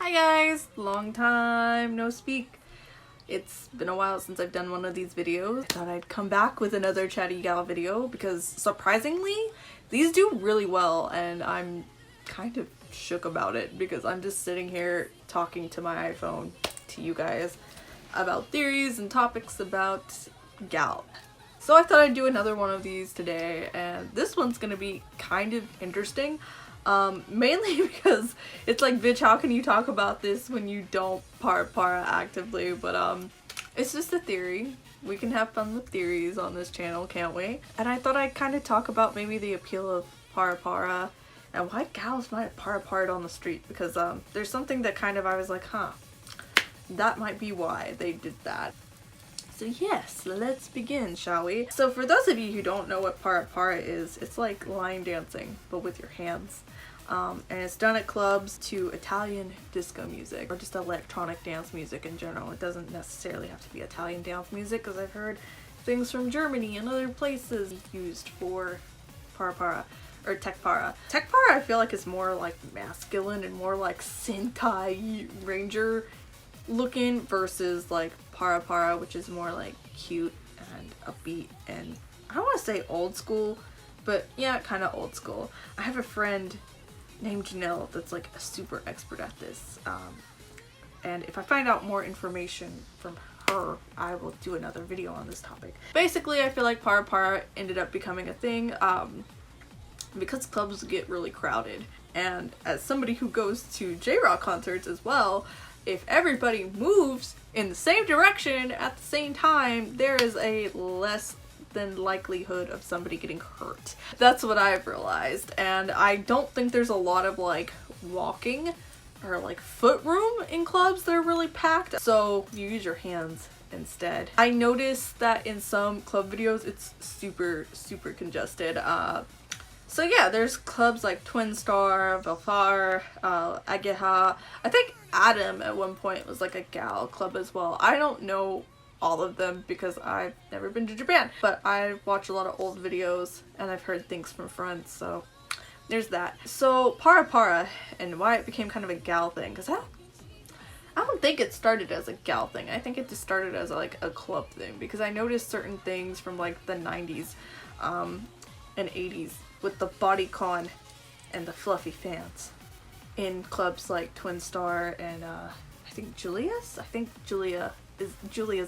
Hi guys! Long time no speak. It's been a while since I've done one of these videos. I thought I'd come back with another chatty gal video because surprisingly these do really well and I'm kind of shook about it because I'm just sitting here talking to my iPhone to you guys about theories and topics about gal. So I thought I'd do another one of these today, and this one's gonna be kind of interesting. Mainly because it's like, bitch, how can you talk about this when you don't ParaPara actively? But it's just a theory. We can have fun with theories on this channel, can't we? And I thought I'd kind of talk about maybe the appeal of ParaPara and why gals might have ParaPara'd on the street, because there's something that kind of I was like, huh, that might be why they did that. So yes, let's begin, shall we? So for those of you who don't know what ParaPara is, it's like line dancing, but with your hands. And it's done at clubs to Italian disco music, or just electronic dance music in general. It doesn't necessarily have to be Italian dance music, because I've heard things from Germany and other places used for ParaPara, or Tekpara. Tekpara I feel like is more like masculine and more like Sentai Ranger looking, versus like ParaPara, which is more like cute and upbeat and I don't want to say old school, but yeah, kind of old school. I have a friend named Janelle that's like a super expert at this, and if I find out more information from her, I will do another video on this topic. Basically, I feel like ParaPara ended up becoming a thing because clubs get really crowded, and as somebody who goes to J-Rock concerts as well, if everybody moves in the same direction at the same time, there is a less than likelihood of somebody getting hurt. That's what I've realized, and I don't think there's a lot of like walking or like foot room in clubs that are really packed, so you use your hands instead. I noticed that in some club videos it's super congested. So yeah, there's clubs like Twin Star, Belfar, Ageha. I think Adam at one point was like a gal club as well. I don't know all of them because I've never been to Japan, but I watch a lot of old videos and I've heard things from friends, so there's that. So ParaPara and why it became kind of a gal thing, because I don't think it started as a gal thing. I think it just started as like a club thing, because I noticed certain things from like the 90s and 80s with the bodycon and the fluffy fans in clubs like Twin Star and I think Julia's? I think Julia's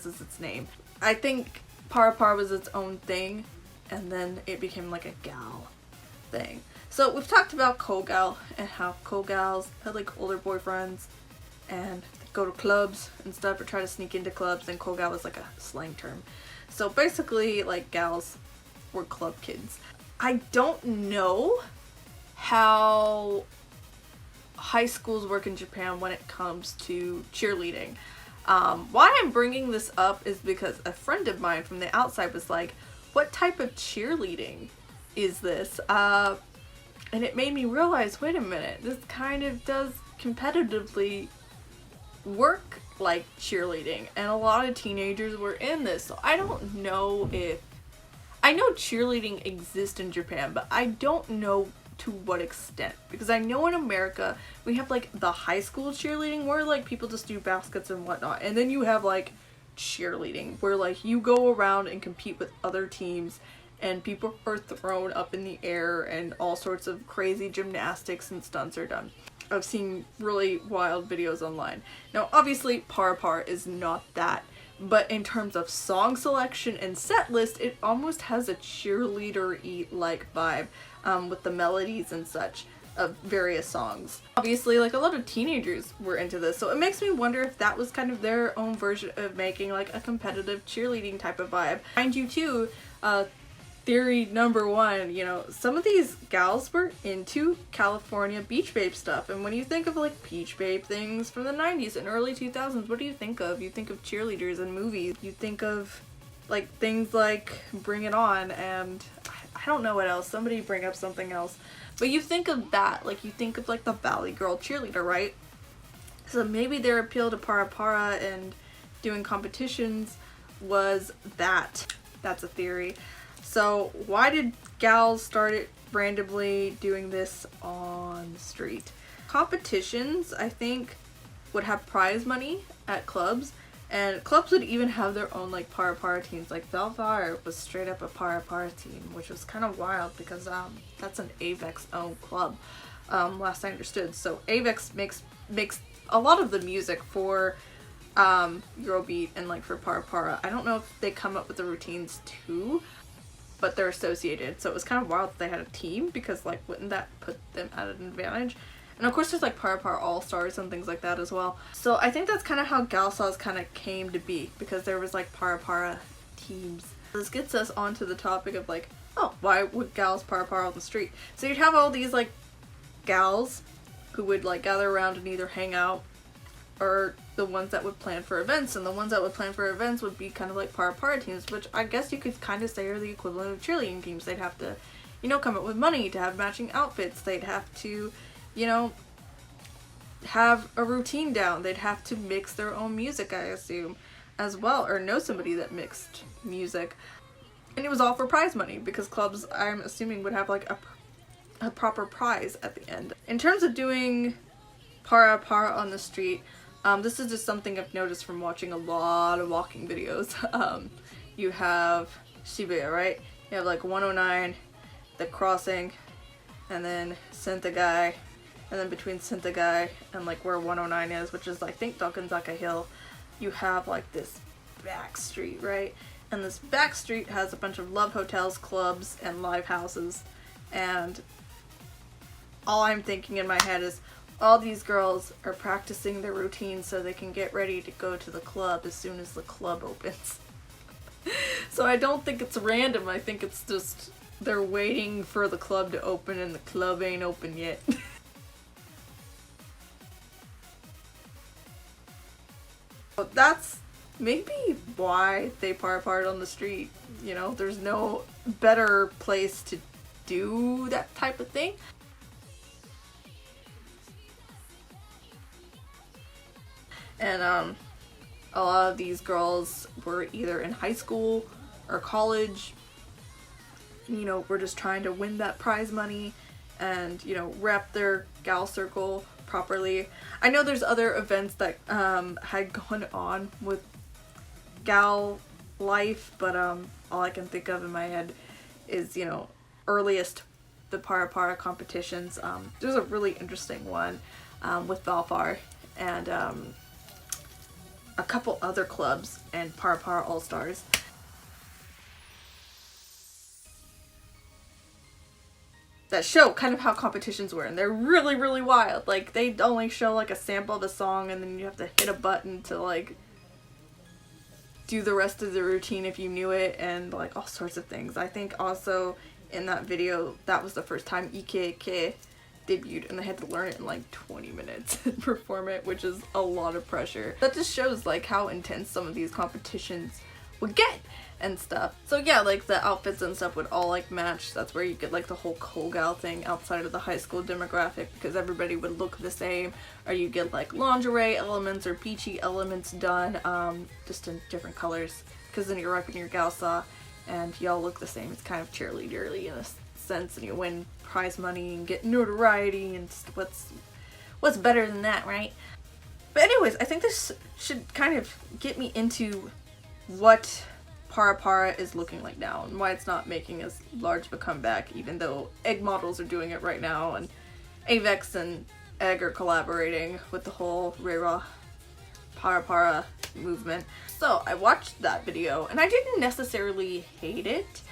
is its name. I think ParaPara was its own thing, and then it became like a gal thing. So we've talked about Kogal and how Kogals had like older boyfriends and go to clubs and stuff, or try to sneak into clubs, and Kogal was like a slang term. So basically like gals were club kids. I don't know how high schools work in Japan when it comes to cheerleading. Why I'm bringing this up is because a friend of mine from the outside was like, what type of cheerleading is this? And it made me realize, wait a minute, this kind of does competitively work like cheerleading, and a lot of teenagers were in this. So I don't know if, I know cheerleading exists in Japan, but I don't know to what extent, because I know in America we have like the high school cheerleading where like people just do baskets and whatnot, and then you have like cheerleading where like you go around and compete with other teams and people are thrown up in the air and all sorts of crazy gymnastics and stunts are done. I've seen really wild videos online. Now obviously ParaPara is not that, but in terms of song selection and set list, it almost has a cheerleader-y like vibe, with the melodies and such of various songs. Obviously, like a lot of teenagers were into this, so it makes me wonder if that was kind of their own version of making like a competitive cheerleading type of vibe. Mind you too, theory number one, you know, some of these gals were into California beach babe stuff, and when you think of like beach babe things from the 90s and early 2000s, what do you think of? You think of cheerleaders in movies. You think of like things like Bring It On, and I don't know what else. Somebody bring up something else. But you think of that, like you think of like the Valley Girl cheerleader, right? So maybe their appeal to ParaPara and doing competitions was that. That's a theory. So why did gals start it randomly doing this on the street? Competitions, I think, would have prize money at clubs, and clubs would even have their own like ParaPara teams. Like Belfire was straight up a ParaPara team, which was kind of wild because that's an Avex owned club, last I understood. So Avex makes a lot of the music for Eurobeat and like for ParaPara. I don't know if they come up with the routines too, but they're associated. So it was kind of wild that they had a team, because like wouldn't that put them at an advantage? And of course there's like ParaPara All-Stars and things like that as well. So I think that's kind of how Galsaws kind of came to be, because there was like ParaPara teams. This gets us onto the topic of like, oh, why would gals ParaPara on the street? So you'd have all these like gals who would like gather around and either hang out, or the ones that would plan for events, and the ones that would plan for events would be kind of like ParaPara teams, which I guess you could kind of say are the equivalent of cheerleading teams. They'd have to, you know, come up with money to have matching outfits. They'd have to, you know, have a routine down. They'd have to mix their own music, I assume, as well, or know somebody that mixed music. And it was all for prize money, because clubs, I'm assuming, would have like a proper prize at the end. In terms of doing ParaPara on the street, this is just something I've noticed from watching a lot of walking videos. You have Shibuya, right? You have like 109, the crossing, and then Sentai, and then between Sentai and like where 109 is, which is I think Dokanzaka Hill, you have like this back street, right? And this back street has a bunch of love hotels, clubs, and live houses. And all I'm thinking in my head is, all these girls are practicing their routine so they can get ready to go to the club as soon as the club opens. So I don't think it's random. I think it's just they're waiting for the club to open, and the club ain't open yet. But that's maybe why they ParaPara'd on the street. You know, there's no better place to do that type of thing. And a lot of these girls were either in high school or college, you know, were just trying to win that prize money and, you know, rep their gal circle properly. I know there's other events that had gone on with gal life, but all I can think of in my head is, you know, earliest the ParaPara competitions. There's a really interesting one with Valfar and a couple other clubs and ParaPara All-Stars. That show kind of how competitions were, and they're really, really wild. Like, they only show like a sample of a song, and then you have to hit a button to like do the rest of the routine if you knew it, and like all sorts of things. I think also in that video, that was the first time Ike debuted, and they had to learn it in like 20 minutes and perform it, which is a lot of pressure. That just shows like how intense some of these competitions would get and stuff. So yeah, like the outfits and stuff would all like match. That's where you get like the whole Kogal thing outside of the high school demographic, because everybody would look the same, or you get like lingerie elements or beachy elements done just in different colors, because then you're repping your galsa and y'all look the same. It's kind of cheerleaderly in a sense, and you win prize money and get notoriety, and what's better than that, right? But anyways, I think this should kind of get me into what ParaPara is looking like now, and why it's not making as large of a comeback, even though Egg models are doing it right now, and Avex and Egg are collaborating with the whole Reira ParaPara movement. So I watched that video, and I didn't necessarily hate it.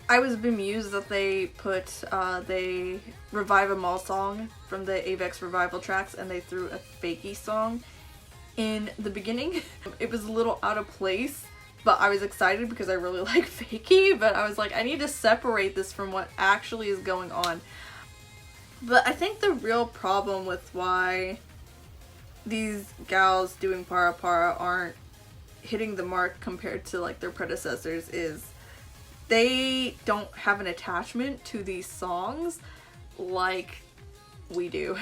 I was bemused that they put, they revive a mall song from the Avex revival tracks, and they threw a Fakey song in the beginning. It was a little out of place, but I was excited because I really like Fakey, but I was like, I need to separate this from what actually is going on. But I think the real problem with why these gals doing ParaPara aren't hitting the mark compared to like their predecessors is they don't have an attachment to these songs like we do.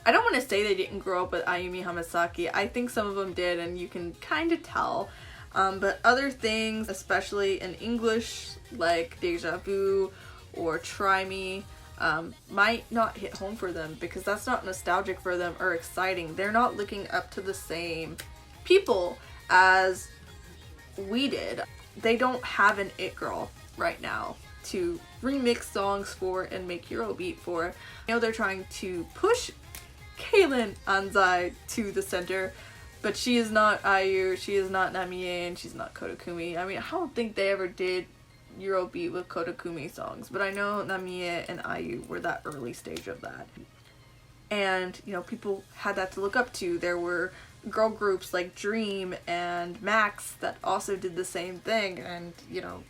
I don't want to say they didn't grow up with Ayumi Hamasaki. I think some of them did, and you can kind of tell. But other things, especially in English, like Deja Vu or Try Me, might not hit home for them because that's not nostalgic for them or exciting. They're not looking up to the same people as we did. They don't have an it girl right now to remix songs for and make Eurobeat for. I know they're trying to push Kaylin Anzai to the center, but she is not IU, she is not Namie, and she's not Kodakumi. I mean, I don't think they ever did Eurobeat with Kodakumi songs, but I know Namie and IU were that early stage of that. And, you know, people had that to look up to. There were girl groups like Dream and Max that also did the same thing, and, you know,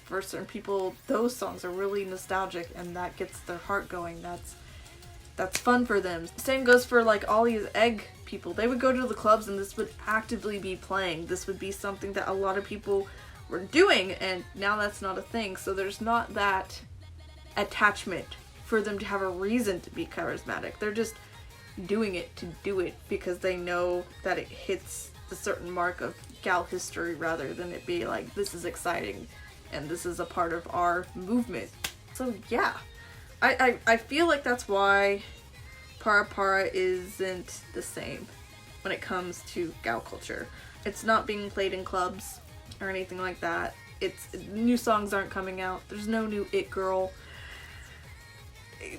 for certain people, those songs are really nostalgic and that gets their heart going. That's fun for them. Same goes for like all these egg people. They would go to the clubs and this would actively be playing. This would be something that a lot of people were doing, and now that's not a thing. So there's not that attachment for them to have a reason to be charismatic. They're just doing it to do it because they know that it hits a certain mark of gal history rather than it be like, this is exciting and this is a part of our movement. So yeah, I feel like that's why ParaPara isn't the same when it comes to gal culture. It's not being played in clubs or anything like that. New songs aren't coming out. There's no new it girl.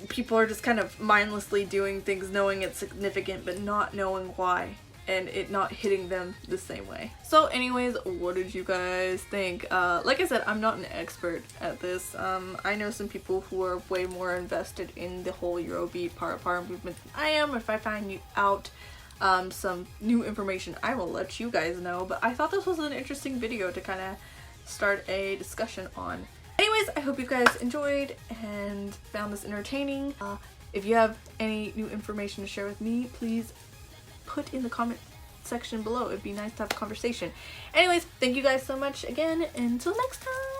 People are just kind of mindlessly doing things knowing it's significant but not knowing why, and it not hitting them the same way. So anyways, what did you guys think? Like I said, I'm not an expert at this. I know some people who are way more invested in the whole Eurobeat ParaPara movement than I am. If I find out some new information, I will let you guys know, but I thought this was an interesting video to kind of start a discussion on. Anyways, I hope you guys enjoyed and found this entertaining. If you have any new information to share with me, please put in the comment section below. It'd be nice to have a conversation. Anyways, thank you guys so much again. Until next time.